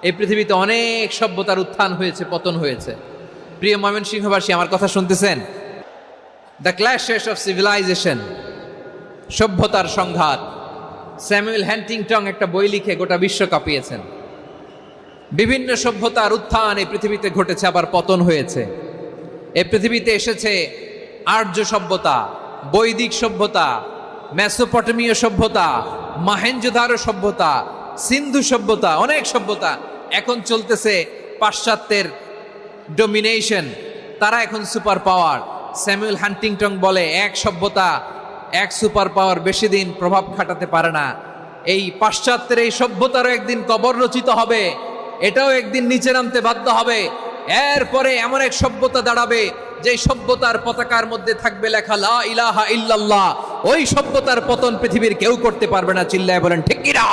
এই পৃথিবীতে অনেক সভ্যতার উত্থান হয়েছে, পতন হয়েছে। প্রিয় ময়মনসিংহবাসী, আমার কথা শুনতেছেন? দ্য ক্ল্যাশেস অফ সিভিলাইজেশন, সভ্যতার সংঘাত। স্যামুয়েল হ্যান্টিংটন একটা বই লিখে গোটা বিশ্ব কাঁপিয়েছেন। বিভিন্ন সভ্যতার উত্থান এই পৃথিবীতে ঘটেছে, আবার পতন হয়েছে। এই পৃথিবীতে এসেছে আর্য সভ্যতা, বৈদিক সভ্যতা, মেসোপটেমীয় সভ্যতা, মহেঞ্জোদারো সভ্যতা, সিন্ধু সভ্যতা, অনেক সভ্যতা। এখন চলতেছে পাশ্চাত্যের ডোমিনেশন, তারা এখন সুপার পাওয়ার। স্যামুয়েল হ্যান্টিংটন বলে এক সভ্যতা, এক সুপার পাওয়ার বেশি দিন প্রভাব খাটাতে পারে না। এই পাশ্চাত্যের এই সভ্যতারও একদিন কবর রচিত হবে, এটাও একদিন নিচে নামতে বাধ্য হবে। এরপরে এমন এক সভ্যতা দাঁড়াবে যে সভ্যতার পতাকার মধ্যে থাকবে লেখা লা ইলাহা ইল্লাল্লাহ। ওই সভ্যতার পতন পৃথিবীর কেউ করতে পারবে না। চিল্লায় বলেন ঠিক কিনা?